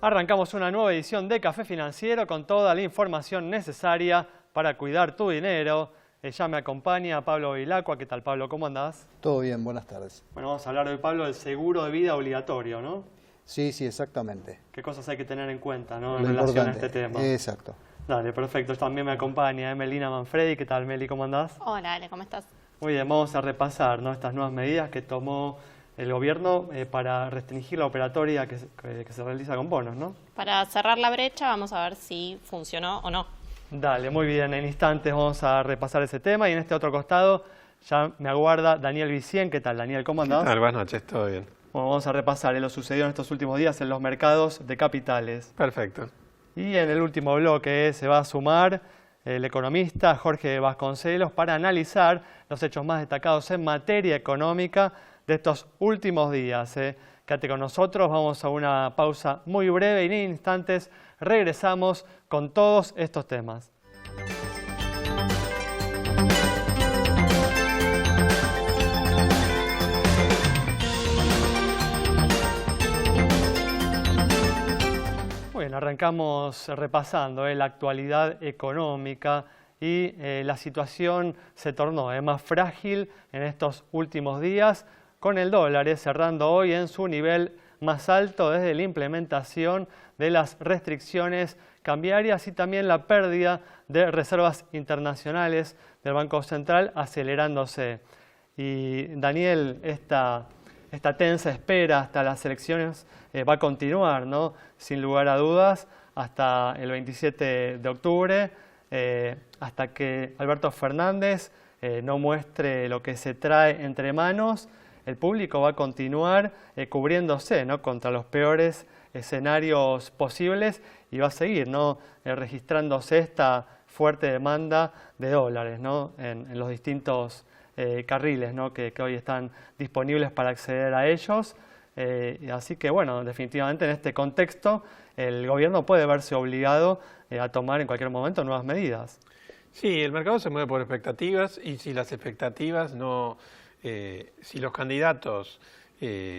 Arrancamos una nueva edición de Café Financiero con toda la información necesaria para cuidar tu dinero. Ya me acompaña Pablo Vilacqua. ¿Qué tal, Pablo? ¿Cómo andás? Todo bien, buenas tardes. Bueno, vamos a hablar hoy, Pablo, del seguro de vida obligatorio, ¿no? Sí, exactamente. ¿Qué cosas hay que tener en cuenta, ¿no? Lo en relación a importante. este tema. Exacto. Dale, perfecto. También me acompaña Melina Manfredi. ¿Qué tal, Meli? ¿Cómo andás? Hola, Ale, ¿cómo estás? Muy bien, vamos a repasar, ¿no?, estas nuevas medidas que tomó el gobierno para restringir la operatoria que se realiza con bonos, ¿no? Para cerrar la brecha vamos a ver si funcionó o no. Dale, muy bien. En instantes vamos a repasar ese tema y en este otro costado ya me aguarda Daniel Vicien. ¿Qué tal, Daniel? ¿Cómo andás? ¿Qué tal? Buenas noches, todo bien. Bueno, vamos a repasar lo sucedido en estos últimos días en los mercados de capitales. Perfecto. Y en el último bloque se va a sumar el economista Jorge Vasconcelos para analizar los hechos más destacados en materia económica de estos últimos días. Quédate con nosotros, vamos a una pausa muy breve y en instantes regresamos con todos estos temas. Muy bien, arrancamos repasando la actualidad económica y la situación se tornó más frágil en estos últimos días, con el dólar cerrando hoy en su nivel más alto desde la implementación de las restricciones cambiarias y también la pérdida de reservas internacionales del Banco Central acelerándose. Y Daniel, esta tensa espera hasta las elecciones va a continuar, ¿no? Sin lugar a dudas, hasta el 27 de octubre, hasta que Alberto Fernández no muestre lo que se trae entre manos. El público va a continuar cubriéndose, ¿no?, contra los peores escenarios posibles y va a seguir, ¿no?, registrándose esta fuerte demanda de dólares, ¿no?, en los distintos carriles, ¿no?, que hoy están disponibles para acceder a ellos. Así que, bueno, definitivamente en este contexto el gobierno puede verse obligado a tomar en cualquier momento nuevas medidas. Sí, el mercado se mueve por expectativas y si las expectativas no... si los candidatos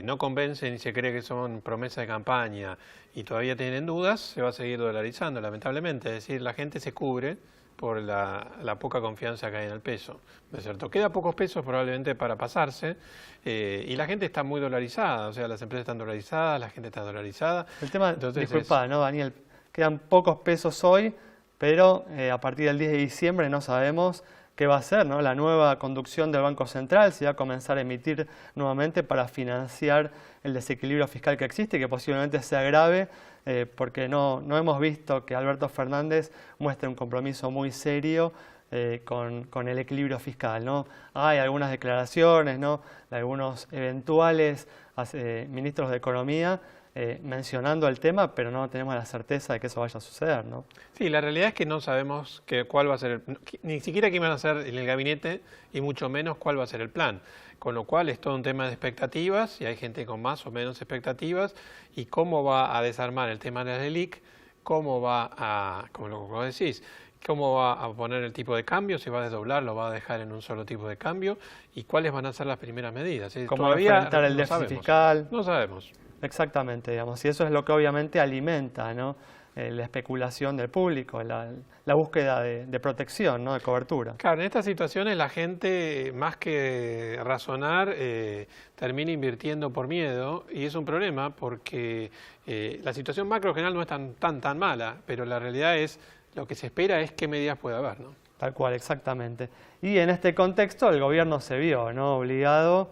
no convencen y se cree que son promesas de campaña y todavía tienen dudas, se va a seguir dolarizando, lamentablemente. Es decir, la gente se cubre por la poca confianza que hay en el peso, ¿no es cierto? Queda pocos pesos probablemente para pasarse y la gente está muy dolarizada, o sea, las empresas están dolarizadas, la gente está dolarizada. El tema, disculpa, ¿no, Daniel? Quedan pocos pesos hoy, pero a partir del 10 de diciembre no sabemos qué va a ser, ¿no?, la nueva conducción del Banco Central, si va a comenzar a emitir nuevamente para financiar el desequilibrio fiscal que existe y que posiblemente se agrave, porque no hemos visto que Alberto Fernández muestre un compromiso muy serio con el equilibrio fiscal, ¿no? Hay algunas declaraciones, ¿no?, de algunos eventuales ministros de Economía mencionando el tema, pero no tenemos la certeza de que eso vaya a suceder, ¿no? Sí, la realidad es que no sabemos cuál va a ser, ni siquiera qué van a hacer en el gabinete y mucho menos cuál va a ser el plan. Con lo cual es todo un tema de expectativas y hay gente con más o menos expectativas y cómo va a desarmar el tema de la LELIQ, cómo va a, como lo decís, cómo va a poner el tipo de cambio, si va a desdoblar, lo va a dejar en un solo tipo de cambio y cuáles van a ser las primeras medidas. ¿Cómo todavía enfrentar el déficit fiscal? No sabemos. Exactamente, digamos, y eso es lo que obviamente alimenta, ¿no?, la especulación del público, la búsqueda de protección, ¿no?, de cobertura. Claro, en estas situaciones la gente, más que razonar, termina invirtiendo por miedo y es un problema porque la situación macro general no es tan mala, pero la realidad es, lo que se espera es qué medidas puede haber, ¿no? Tal cual, exactamente. Y en este contexto el gobierno se vio, ¿no?, obligado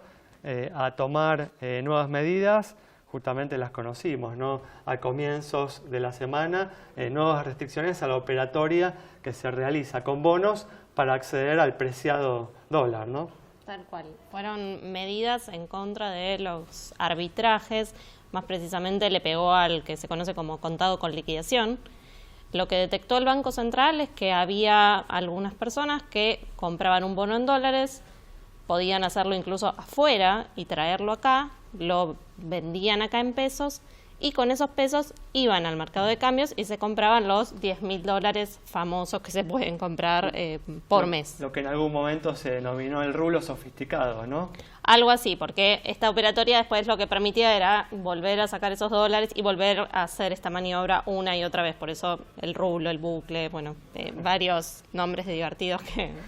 a tomar nuevas medidas. Justamente las conocimos, ¿no?, a comienzos de la semana, nuevas restricciones a la operatoria que se realiza con bonos para acceder al preciado dólar, ¿no? Tal cual. Fueron medidas en contra de los arbitrajes, más precisamente le pegó al que se conoce como contado con liquidación. Lo que detectó el Banco Central es que había algunas personas que compraban un bono en dólares, podían hacerlo incluso afuera y traerlo acá, lo vendían acá en pesos y con esos pesos iban al mercado de cambios y se compraban los $10.000 famosos que se pueden comprar por mes. Lo que en algún momento se denominó el rublo sofisticado, ¿no? Algo así, porque esta operatoria después lo que permitía era volver a sacar esos dólares y volver a hacer esta maniobra una y otra vez. Por eso el rublo, el bucle, bueno, varios nombres divertidos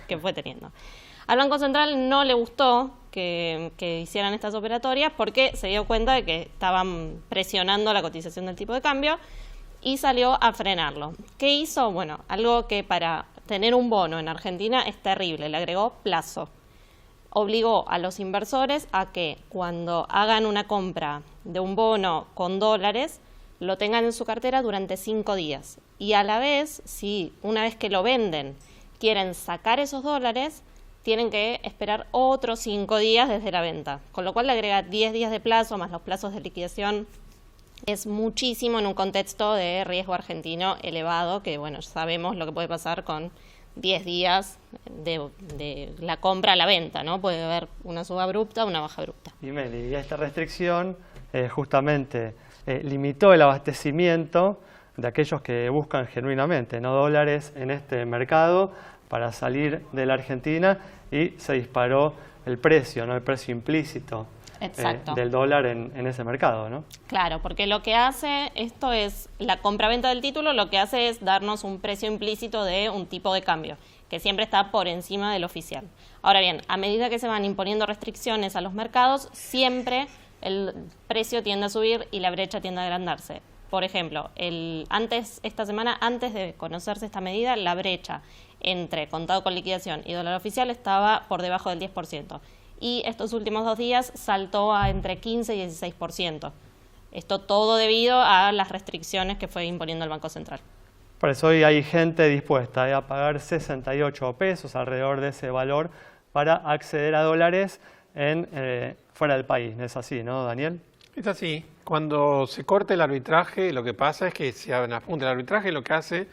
que fue teniendo. Al Banco Central no le gustó que hicieran estas operatorias porque se dio cuenta de que estaban presionando la cotización del tipo de cambio y salió a frenarlo. ¿Qué hizo? Bueno, algo que para tener un bono en Argentina es terrible, le agregó plazo. Obligó a los inversores a que cuando hagan una compra de un bono con dólares, lo tengan en su cartera durante 5 días. Y a la vez, si una vez que lo venden quieren sacar esos dólares, tienen que esperar otros 5 días desde la venta, con lo cual le agrega 10 días de plazo más los plazos de liquidación. Es muchísimo en un contexto de riesgo argentino elevado, que bueno, sabemos lo que puede pasar con 10 días de la compra a la venta, ¿no? Puede haber una suba abrupta, una baja abrupta. Y Meli, y esta restricción justamente limitó el abastecimiento de aquellos que buscan genuinamente no dólares en este mercado para salir de la Argentina, y se disparó el precio, ¿no? El precio implícito del dólar en ese mercado, ¿no? Claro, porque lo que hace esto es, la compraventa del título lo que hace es darnos un precio implícito de un tipo de cambio, que siempre está por encima del oficial. Ahora bien, a medida que se van imponiendo restricciones a los mercados, siempre el precio tiende a subir y la brecha tiende a agrandarse. Por ejemplo, esta semana, antes de conocerse esta medida, la brecha entre contado con liquidación y dólar oficial estaba por debajo del 10%. Y estos últimos 2 días saltó a entre 15 y 16%. Esto todo debido a las restricciones que fue imponiendo el Banco Central. Por eso hoy hay gente dispuesta a pagar 68 pesos, alrededor de ese valor, para acceder a dólares fuera del país. ¿No es así, no, Daniel? Es así. Cuando se corta el arbitraje, lo que pasa es que se apunta el arbitraje, lo que hace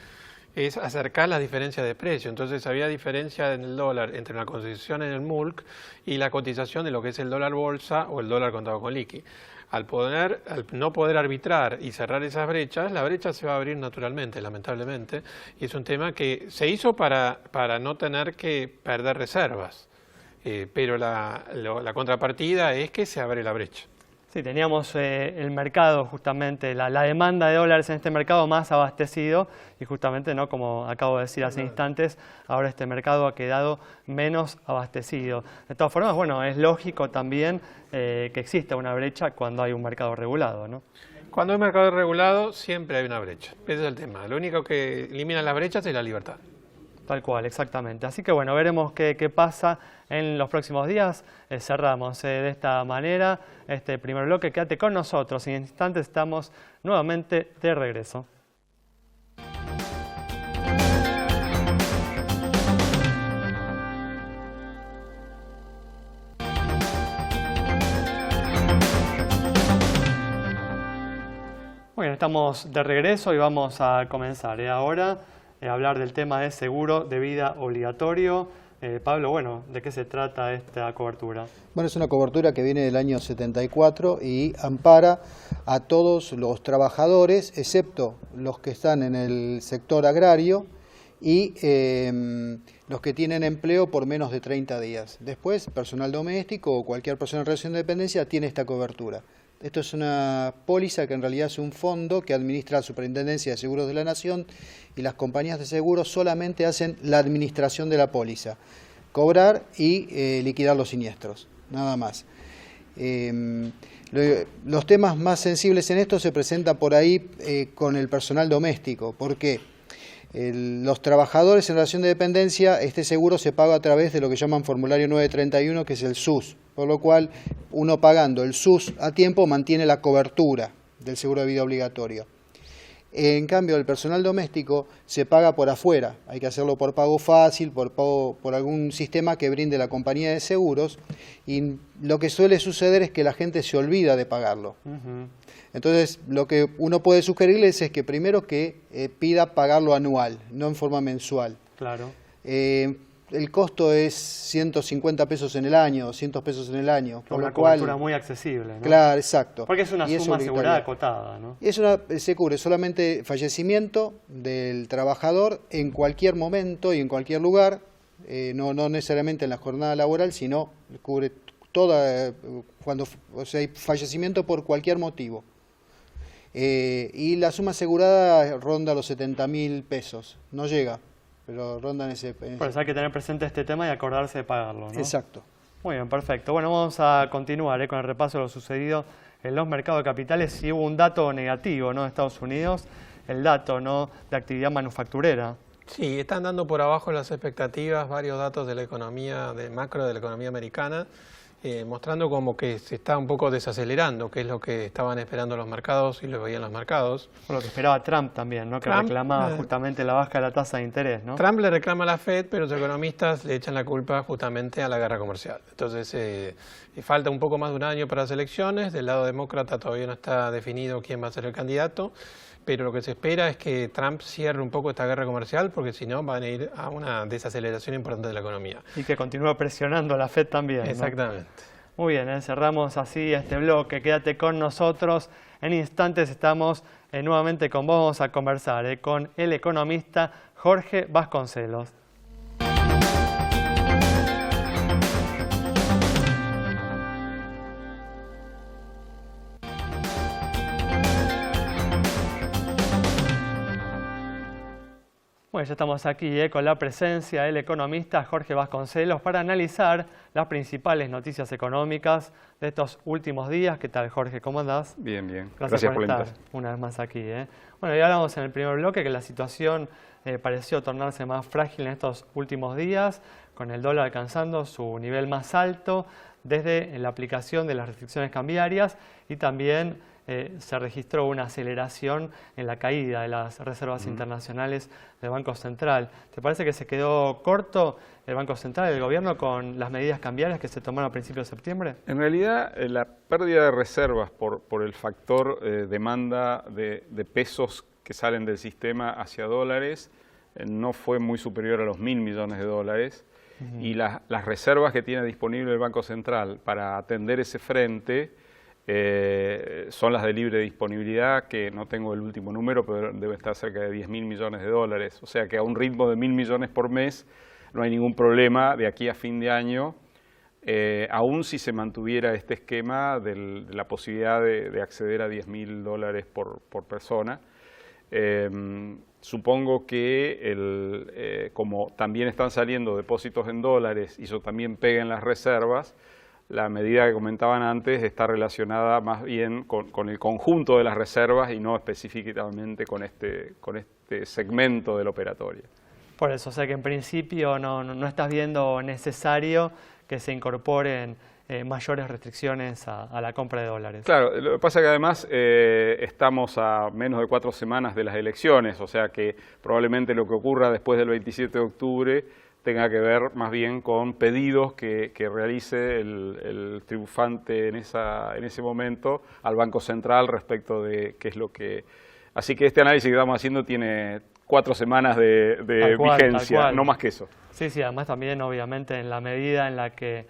es acercar las diferencias de precio. Entonces había diferencia en el dólar entre la cotización en el MULC y la cotización de lo que es el dólar bolsa o el dólar contado con liqui. Al no poder arbitrar y cerrar esas brechas, la brecha se va a abrir naturalmente, lamentablemente, y es un tema que se hizo para no tener que perder reservas, pero la contrapartida es que se abre la brecha. Sí, teníamos el mercado justamente, la demanda de dólares en este mercado más abastecido, y justamente, ¿no?, como acabo de decir hace instantes, ahora este mercado ha quedado menos abastecido. De todas formas, bueno, es lógico también que exista una brecha cuando hay un mercado regulado, ¿no? Cuando hay un mercado regulado siempre hay una brecha, ese es el tema. Lo único que elimina las brechas es la libertad. Tal cual, exactamente. Así que bueno, veremos qué pasa en los próximos días. Cerramos de esta manera este primer bloque. Quédate con nosotros. En instantes estamos nuevamente de regreso. Bueno, estamos de regreso y vamos a comenzar ahora a hablar del tema de seguro de vida obligatorio. Pablo, bueno, ¿de qué se trata esta cobertura? Bueno, es una cobertura que viene del año 74 y ampara a todos los trabajadores, excepto los que están en el sector agrario y los que tienen empleo por menos de 30 días. Después, personal doméstico o cualquier persona en relación de dependencia tiene esta cobertura. Esto es una póliza que en realidad es un fondo que administra la Superintendencia de Seguros de la Nación, y las compañías de seguros solamente hacen la administración de la póliza, cobrar y liquidar los siniestros, nada más. Los temas más sensibles en esto se presentan por ahí con el personal doméstico, porque los trabajadores en relación de dependencia, este seguro se paga a través de lo que llaman formulario 931, que es el SUS, por lo cual uno pagando el SUS a tiempo mantiene la cobertura del seguro de vida obligatorio. En cambio, el personal doméstico se paga por afuera, hay que hacerlo por pago fácil, por algún sistema que brinde la compañía de seguros, y lo que suele suceder es que la gente se olvida de pagarlo. Entonces, lo que uno puede sugerirles es que primero que pida pagarlo anual, no en forma mensual. Claro. el costo es 150 pesos en el año, 200 pesos en el año. Por Una lo cual, cobertura muy accesible, ¿no? claro, exacto. Porque es una Y es suma obligatoria. asegurada acotada, ¿no? Se cubre solamente fallecimiento del trabajador en cualquier momento y en cualquier lugar, no necesariamente en la jornada laboral, sino cubre toda, o sea, hay fallecimiento por cualquier motivo. Y la suma asegurada ronda los 70.000 pesos, no llega, pero ronda en ese... Por eso hay que tener presente este tema y acordarse de pagarlo, ¿no? Exacto. Muy bien, perfecto. Bueno, vamos a continuar con el repaso de lo sucedido en los mercados de capitales. Y hubo un dato negativo, ¿no?, de Estados Unidos, el dato, ¿no?, de actividad manufacturera. Sí, están dando por abajo las expectativas varios datos de la economía, de macro de la economía americana, mostrando como que se está un poco desacelerando, que es lo que estaban esperando los mercados y lo veían los mercados. Por lo que esperaba Trump también, ¿no?, que Trump, reclamaba justamente la baja de la tasa de interés, ¿no? Trump le reclama a la Fed, pero los economistas le echan la culpa justamente a la guerra comercial. Entonces, falta un poco más de un año para las elecciones. Del lado demócrata todavía no está definido quién va a ser el candidato, pero lo que se espera es que Trump cierre un poco esta guerra comercial, porque si no van a ir a una desaceleración importante de la economía. Y que continúa presionando a la Fed también, ¿no? Exactamente. Muy bien, cerramos así este bloque. Quédate con nosotros. En instantes estamos nuevamente con vos. Vamos a conversar con el economista Jorge Vasconcelos. Bueno, ya estamos aquí con la presencia del economista Jorge Vasconcelos para analizar las principales noticias económicas de estos últimos días. ¿Qué tal, Jorge? ¿Cómo andás? Bien, bien. Gracias por la estar invitación. una vez más aquí. Bueno, ya hablamos en el primer bloque que la situación pareció tornarse más frágil en estos últimos días, con el dólar alcanzando su nivel más alto desde la aplicación de las restricciones cambiarias, y también se registró una aceleración en la caída de las reservas internacionales del Banco Central. ¿Te parece que se quedó corto el Banco Central, el gobierno, con las medidas cambiarias que se tomaron a principios de septiembre? En realidad, la pérdida de reservas por el factor demanda de pesos que salen del sistema hacia dólares no fue muy superior a los 1.000 millones de dólares. Y las reservas que tiene disponible el Banco Central para atender ese frente son las de libre disponibilidad, que no tengo el último número, pero debe estar cerca de 10.000 millones de dólares. O sea que a un ritmo de 1.000 millones por mes no hay ningún problema de aquí a fin de año, aún si se mantuviera este esquema de la posibilidad de acceder a 10.000 dólares por persona. Supongo que como también están saliendo depósitos en dólares y eso también pega en las reservas, la medida que comentaban antes está relacionada más bien con el conjunto de las reservas y no específicamente con este segmento de la operatoria. Por eso, o sea que en principio no estás viendo necesario que se incorporen mayores restricciones a la compra de dólares. Claro, lo que pasa es que además estamos a menos de 4 semanas de las elecciones, o sea que probablemente lo que ocurra después del 27 de octubre tenga que ver más bien con pedidos que realice el triunfante en ese momento al Banco Central respecto de qué es lo que... Así que este análisis que estamos haciendo tiene 4 semanas de vigencia, no más que eso. Sí, sí, además también obviamente en la medida en la que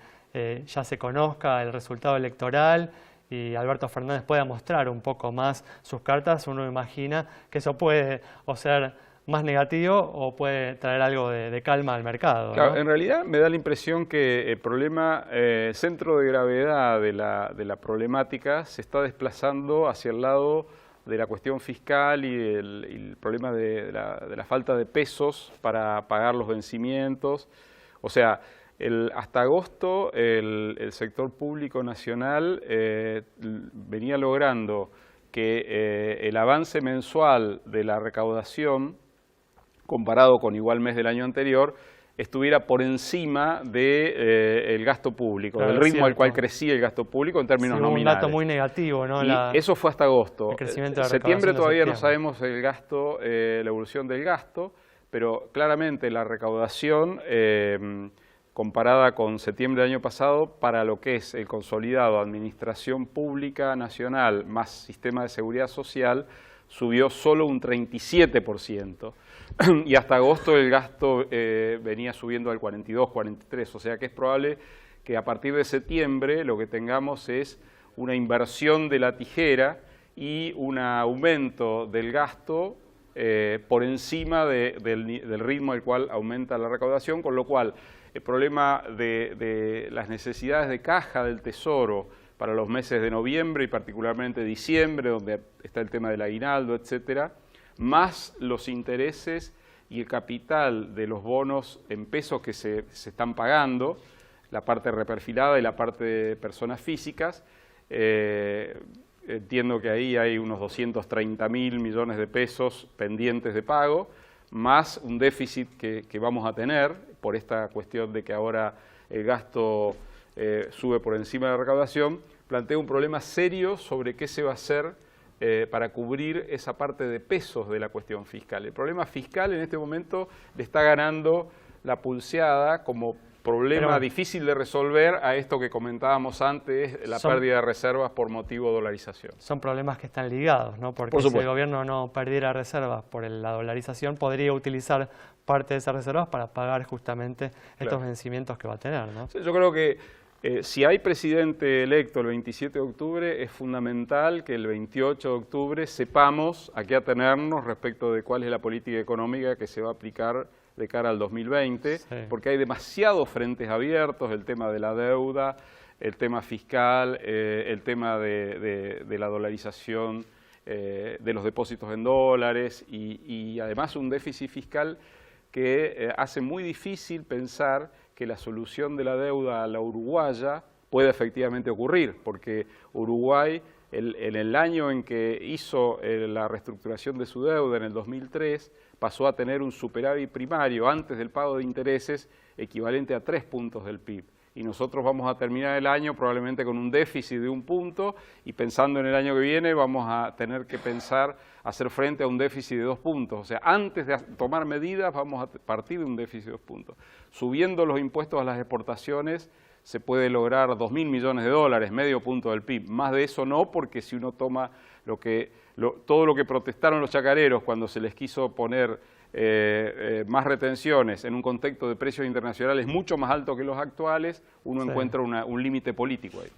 ya se conozca el resultado electoral y Alberto Fernández pueda mostrar un poco más sus cartas, uno imagina que eso puede o ser más negativo o puede traer algo de calma al mercado, ¿no? Claro, en realidad me da la impresión que el problema, centro de gravedad de la problemática se está desplazando hacia el lado de la cuestión fiscal y el problema de la falta de pesos para pagar los vencimientos. O sea, hasta agosto el sector público nacional venía logrando que el avance mensual de la recaudación comparado con igual mes del año anterior, estuviera por encima del gasto público, claro, del ritmo al cual crecía el gasto público en términos nominales. Un dato muy negativo, ¿no? Y eso fue hasta agosto. En septiembre todavía no sabemos el gasto, la evolución del gasto, pero claramente la recaudación comparada con septiembre del año pasado, para lo que es el consolidado Administración Pública Nacional más Sistema de Seguridad Social, subió solo un 37%. Y hasta agosto el gasto venía subiendo al 42, 43, o sea que es probable que a partir de septiembre lo que tengamos es una inversión de la tijera y un aumento del gasto por encima del ritmo al cual aumenta la recaudación, con lo cual el problema de las necesidades de caja del Tesoro para los meses de noviembre y particularmente diciembre, donde está el tema del aguinaldo, etcétera, más los intereses y el capital de los bonos en pesos que se están pagando, la parte reperfilada y la parte de personas físicas. Entiendo que ahí hay unos 230.000 millones de pesos pendientes de pago, más un déficit que vamos a tener por esta cuestión de que ahora el gasto sube por encima de la recaudación, plantea un problema serio sobre qué se va a hacer para cubrir esa parte de pesos de la cuestión fiscal. El problema fiscal en este momento le está ganando la pulseada como problema difícil de resolver a esto que comentábamos antes, la pérdida de reservas por motivo de dolarización. Son problemas que están ligados, ¿no? Porque si el gobierno no perdiera reservas por la dolarización, podría utilizar parte de esas reservas para pagar justamente estos vencimientos que va a tener, ¿no? Yo creo que si hay presidente electo el 27 de octubre, es fundamental que el 28 de octubre sepamos a qué atenernos respecto de cuál es la política económica que se va a aplicar de cara al 2020, porque hay demasiados frentes abiertos, el tema de la deuda, el tema fiscal, el tema de la dolarización de los depósitos en dólares y además un déficit fiscal que hace muy difícil pensar que la solución de la deuda a la uruguaya puede efectivamente ocurrir, porque Uruguay, en el año en que hizo la reestructuración de su deuda, en el 2003, pasó a tener un superávit primario antes del pago de intereses equivalente a 3 puntos del PIB. Y nosotros vamos a terminar el año probablemente con un déficit de 1 punto y pensando en el año que viene vamos a tener que pensar hacer frente a un déficit de 2 puntos. O sea, antes de tomar medidas vamos a partir de un déficit de 2 puntos. Subiendo los impuestos a las exportaciones se puede lograr 2.000 millones de dólares, medio punto del PIB. Más de eso no, porque si uno toma todo lo que protestaron los chacareros cuando se les quiso poner más retenciones en un contexto de precios internacionales mucho más alto que los actuales, uno encuentra un límite político ahí.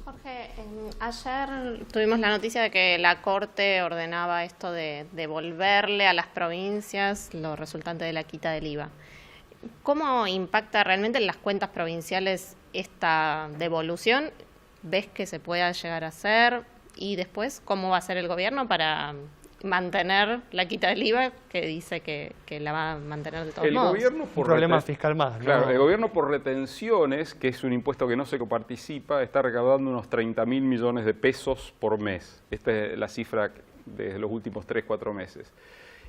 Jorge, ayer tuvimos la noticia de que la Corte ordenaba esto de devolverle a las provincias lo resultante de la quita del IVA. ¿Cómo impacta realmente en las cuentas provinciales esta devolución? ¿Ves que se pueda llegar a hacer? Y después, ¿cómo va a hacer el gobierno para mantener la quita del IVA, que dice que la va a mantener de todos modos? Gobierno por un problema fiscal más, ¿no? Claro, el gobierno por retenciones, que es un impuesto que no se coparticipa, está recaudando unos 30.000 millones de pesos por mes. Esta es la cifra de los últimos 3-4 meses.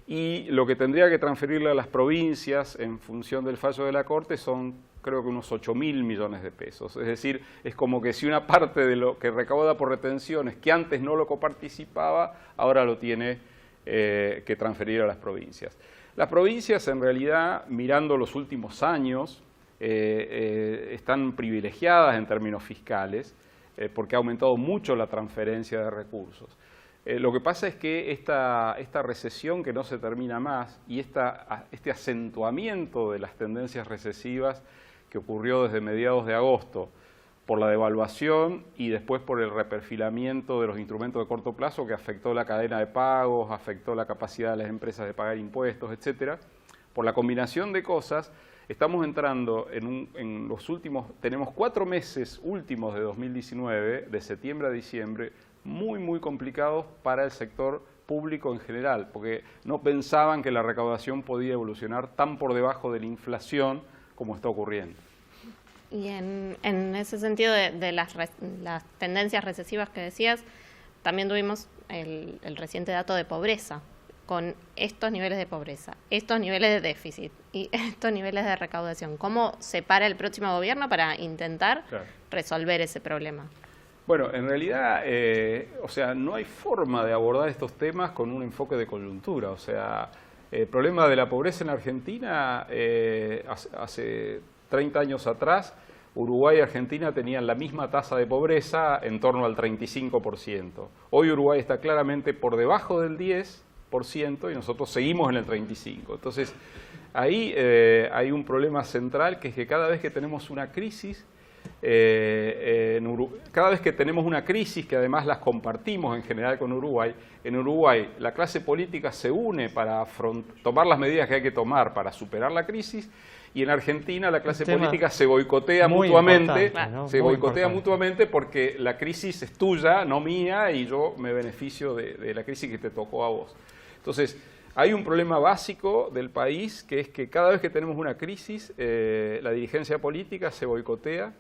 Y lo que tendría que transferirle a las provincias en función del fallo de la Corte son, creo que unos 8.000 millones de pesos. Es decir, es como que si una parte de lo que recauda por retenciones, que antes no lo coparticipaba, ahora lo tiene que transferir a las provincias. Las provincias, en realidad, mirando los últimos años, están privilegiadas en términos fiscales, porque ha aumentado mucho la transferencia de recursos. Lo que pasa es que esta recesión que no se termina más y este acentuamiento de las tendencias recesivas que ocurrió desde mediados de agosto por la devaluación y después por el reperfilamiento de los instrumentos de corto plazo que afectó la cadena de pagos, afectó la capacidad de las empresas de pagar impuestos, etcétera. Por la combinación de cosas, estamos entrando en los últimos, tenemos 4 meses últimos de 2019, de septiembre a diciembre, muy complicados para el sector público en general, porque no pensaban que la recaudación podía evolucionar tan por debajo de la inflación como está ocurriendo. Y en ese sentido de las tendencias recesivas que decías, también tuvimos el reciente dato de pobreza, con estos niveles de pobreza, estos niveles de déficit y estos niveles de recaudación. ¿Cómo se para el próximo gobierno para intentar resolver ese problema? Bueno, en realidad, o sea, no hay forma de abordar estos temas con un enfoque de coyuntura. O sea, el problema de la pobreza en Argentina hace 30 años atrás Uruguay y Argentina tenían la misma tasa de pobreza, en torno al 35%. Hoy Uruguay está claramente por debajo del 10% y nosotros seguimos en el 35%. Entonces, ahí hay un problema central, que es que cada vez que tenemos una crisis, que además las compartimos en general con Uruguay, en Uruguay la clase política se une para tomar las medidas que hay que tomar para superar la crisis, y en Argentina la clase política se boicotea mutuamente, mutuamente porque la crisis es tuya, no mía, y yo me beneficio de la crisis que te tocó a vos. Entonces, hay un problema básico del país, que es que cada vez que tenemos una crisis, la dirigencia política se boicotea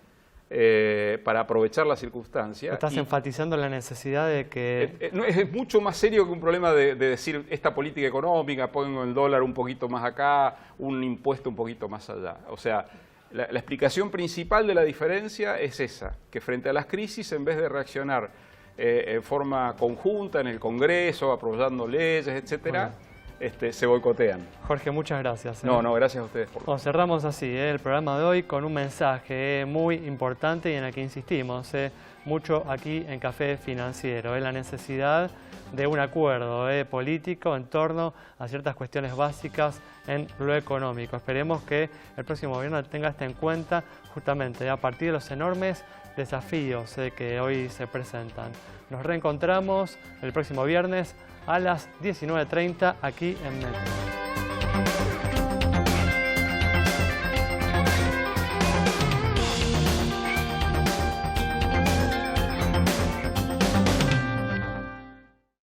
para aprovechar la circunstancia. Estás enfatizando la necesidad de que... Es mucho más serio que un problema de decir esta política económica, pongo el dólar un poquito más acá, un impuesto un poquito más allá. O sea, la explicación principal de la diferencia es esa, que frente a las crisis, en vez de reaccionar en forma conjunta en el Congreso, aprobando leyes, etcétera, se boicotean. Jorge, muchas gracias. No, gracias a ustedes. Bueno, cerramos así el programa de hoy con un mensaje muy importante y en el que insistimos mucho aquí en Café Financiero, la necesidad de un acuerdo político en torno a ciertas cuestiones básicas en lo económico. Esperemos que el próximo gobierno tenga esto en cuenta justamente a partir de los enormes desafíos que hoy se presentan. Nos reencontramos el próximo viernes a las 19:30 aquí en Metro.